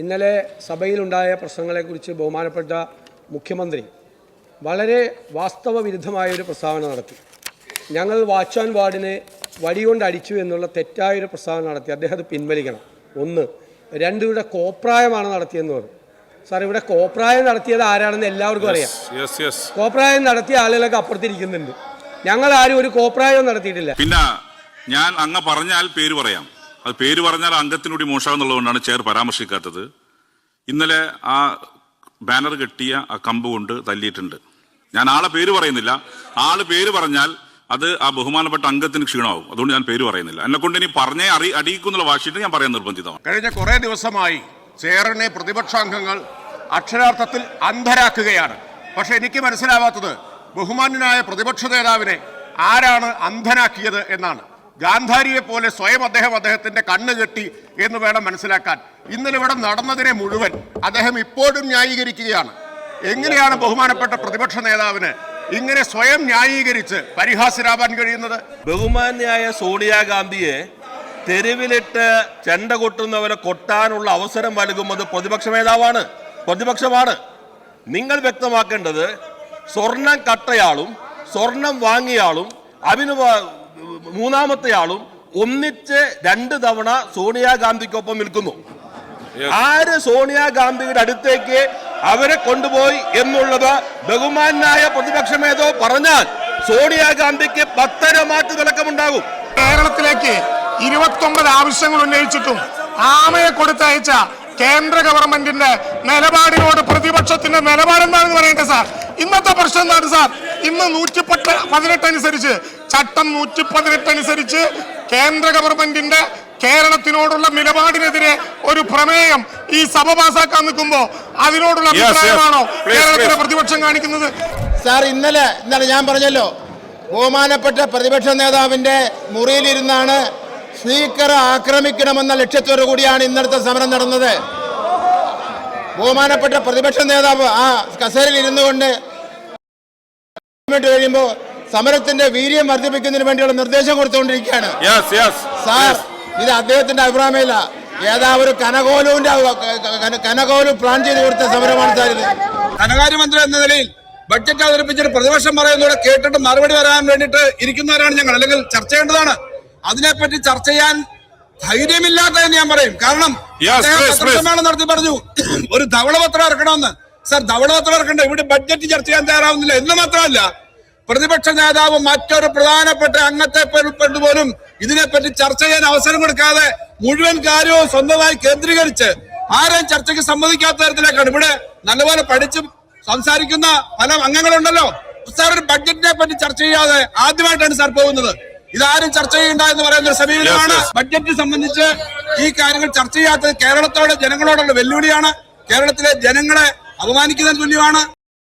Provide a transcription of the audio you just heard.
ഇന്നലെ സഭയിലുണ്ടായ പ്രശ്നങ്ങളെക്കുറിച്ച് ബഹുമാനപ്പെട്ട മുഖ്യമന്ത്രി വളരെ വാസ്തവവിരുദ്ധമായൊരു പ്രസ്താവന നടത്തി. ഞങ്ങൾ വാച്ച് ആൻഡ് വാർഡിനെ വടികൊണ്ട് അടിച്ചു എന്നുള്ള തെറ്റായൊരു പ്രസ്താവന നടത്തി. അദ്ദേഹം അത് പിൻവലിക്കണം. ഒന്ന്. രണ്ട്, ഇവിടെ കോപ്രായമാണ് നടത്തിയെന്ന് പറഞ്ഞു. സാർ, ഇവിടെ കോപ്രായം നടത്തിയത് ആരാണെന്ന് എല്ലാവർക്കും അറിയാം. കോപ്രായം നടത്തിയ ആളുകളൊക്കെ അപ്പുറത്തിരിക്കുന്നുണ്ട്. ഞങ്ങൾ ആരും ഒരു കോപ്രായം നടത്തിയിട്ടില്ല. പിന്നെ ഞാൻ അങ്ങ് പറഞ്ഞാൽ പേര് പറയാം. അത് പേര് പറഞ്ഞാൽ അംഗത്തിനൂടി മോശമാകുന്നുള്ളതുകൊണ്ടാണ് ചെയർ പരാമർശിക്കാത്തത്. ഇന്നലെ ആ ബാനർ കെട്ടിയ ആ കമ്പ് കൊണ്ട് തല്ലിയിട്ടുണ്ട്. ഞാൻ ആളെ പേര് പറയുന്നില്ല. ആള് പേര് പറഞ്ഞാൽ അത് ആ ബഹുമാനപ്പെട്ട അംഗത്തിന് ക്ഷീണമാവും. അതുകൊണ്ട് ഞാൻ പേര് പറയുന്നില്ല. എന്നെ കൊണ്ട് ഇനി പറഞ്ഞേ അടിയിക്കുന്നുള്ള വാശിയിട്ട് ഞാൻ പറയാൻ നിർബന്ധിതമാണ്. കഴിഞ്ഞ കുറെ ദിവസമായി ചെയറിനെ പ്രതിപക്ഷാംഗങ്ങൾ അക്ഷരാർത്ഥത്തിൽ അന്ധരാക്കുകയാണ്. പക്ഷെ എനിക്ക് മനസ്സിലാവാത്തത് ബഹുമാന്യനായ പ്രതിപക്ഷ നേതാവിനെ ആരാണ് അന്ധനാക്കിയത് എന്നാണ്. ഗാന്ധാരിയെ പോലെ സ്വയം അദ്ദേഹത്തിന്റെ കണ്ണ് കെട്ടി എന്ന് വേണം മനസ്സിലാക്കാൻ. ഇന്നലെ ഇവിടെ നടന്നതിനെ മുഴുവൻ അദ്ദേഹം ഇപ്പോഴും ന്യായീകരിക്കുകയാണ്. എങ്ങനെയാണ് ബഹുമാനപ്പെട്ട പ്രതിപക്ഷ നേതാവിന് ഇങ്ങനെ സ്വയം ന്യായീകരിച്ച് പരിഹാസ്യരാവാൻ കഴിയുന്നത്? ബഹുമാന്യായ സോണിയാഗാന്ധിയെ തെരുവിലിട്ട് ചെണ്ട കൊട്ടുന്നവരെ കൊട്ടാനുള്ള അവസരം നൽകുന്നത് പ്രതിപക്ഷ നേതാവാണ്, പ്രതിപക്ഷമാണ്. നിങ്ങൾ വ്യക്തമാക്കേണ്ടത് സ്വർണം കട്ടയാളും സ്വർണം വാങ്ങിയാളും അതിന് മൂന്നാമത്തെ ആളും ഒന്നിച്ച് 2 തവണ സോണിയാഗാന്ധിക്കൊപ്പം നിൽക്കുന്നു. ആര് സോണിയാഗാന്ധിയുടെ അടുത്തേക്ക് അവരെ കൊണ്ടുപോയി എന്നുള്ളത് ബഹുമാനായ പ്രതിപക്ഷ നേതാവ് പറഞ്ഞാൽ സോണിയാഗാന്ധിക്ക് 10 മാറ്റ് വിലക്കമുണ്ടാകും. കേരളത്തിലേക്ക് 29 ആവശ്യങ്ങൾ ഉന്നയിച്ചിട്ടും ആമയെ കൊടുത്തയച്ച കേന്ദ്ര ഗവൺമെന്റിന്റെ നിലപാടിനോട് പ്രതിപക്ഷത്തിന്റെ നിലപാടെന്താണെന്ന് പറയട്ടെ സാർ. ഇന്നത്തെ പ്രശ്നം എന്താണ് സാർ? ഇന്ന് 118 അനുസരിച്ച്, ചട്ടം 118 അനുസരിച്ച് കേന്ദ്ര ഗവൺമെന്റിന്റെ കേരളത്തിനോടുള്ള നിലപാടിനെതിരെ ഒരു പ്രമേയം ഈ സഭ പാസാക്കാൻ നിൽക്കുമ്പോ അതിനോടുള്ള അഭിപ്രായമാണോ കേരളത്തിലെ പ്രതിപക്ഷം കാണിക്കുന്നത്? സാർ, ഇന്നലെ ഞാൻ പറഞ്ഞല്ലോ, ബഹുമാനപ്പെട്ട പ്രതിപക്ഷ നേതാവിന്റെ മുറിയിലിരുന്നാണ് സ്പീക്കറെ ആക്രമിക്കണമെന്ന ലക്ഷ്യത്തോടു കൂടിയാണ് ഇന്നലത്തെ സമരം നടന്നത്. ബഹുമാനപ്പെട്ട പ്രതിപക്ഷ നേതാവ് ആ കസേരയിൽ ഇരുന്നു കൊണ്ട് കഴിയുമ്പോൾ സമരത്തിന്റെ വീര്യം വർദ്ധിപ്പിക്കുന്നതിന് വേണ്ടിയുള്ള നിർദ്ദേശം കൊടുത്തുകൊണ്ടിരിക്കുകയാണ്. സാർ, ഇത് അദ്ദേഹത്തിന്റെ അഭിപ്രായമില്ല. ഏതാവൊരു കനകോലു പ്ലാൻ ചെയ്ത് കൊടുത്ത സമരമാണ് സാർ ഇത്. ധനകാര്യമന്ത്രി എന്ന നിലയിൽ ബഡ്ജറ്റ് അവതരിപ്പിച്ചിട്ട് പ്രതിപക്ഷം പറയുന്നതോടെ കേട്ടിട്ട് മറുപടി വരാൻ വേണ്ടിയിട്ട് ഇരിക്കുന്നവരാണ് ഞങ്ങൾ. അല്ലെങ്കിൽ ചർച്ച ചെയ്യേണ്ടതാണ്. അതിനെപ്പറ്റി ചർച്ച ചെയ്യാൻ ധൈര്യമില്ലാത്തതെന്ന് ഞാൻ പറയും. കാരണം പത്രസമ്മേളനം നടത്തി പറഞ്ഞു ഒരു ധവളപത്രം ഇറക്കണമെന്ന്. സാർ, ധവളപത്രം ഇറക്കണ്ട. ഇവിടെ ബഡ്ജറ്റ് ചർച്ച ചെയ്യാൻ തയ്യാറാവുന്നില്ല എന്ന് മാത്രമല്ല, പ്രതിപക്ഷ നേതാവ് മറ്റൊരു പ്രധാനപ്പെട്ട അംഗത്തെ പോലും ഇതിനെപ്പറ്റി ചർച്ച ചെയ്യാൻ അവസരം കൊടുക്കാതെ മുഴുവൻ കാര്യവും സ്വന്തമായി കേന്ദ്രീകരിച്ച് ആരെയും ചർച്ചയ്ക്ക് സമ്മതിക്കാത്ത തരത്തിലേക്കാണ്. ഇവിടെ നല്ലപോലെ പഠിച്ച് സംസാരിക്കുന്ന പല അംഗങ്ങളുണ്ടല്ലോ. സാർ, ഒരു ബഡ്ജറ്റിനെ പറ്റി ചർച്ച ചെയ്യാതെ ആദ്യമായിട്ടാണ് സാർ പോകുന്നത്. ഇതാരും ചർച്ച ചെയ്യണ്ട എന്ന് പറയുന്ന ഒരു സമീപനമാണ്. ബഡ്ജറ്റ് സംബന്ധിച്ച് ഈ കാര്യങ്ങൾ ചർച്ച ചെയ്യാത്തത് കേരളത്തോടെ ജനങ്ങളോടുള്ള വെല്ലുവിളിയാണ്. കേരളത്തിലെ ജനങ്ങളെ അപമാനിക്കുന്നതിന് തുല്യമാണ്.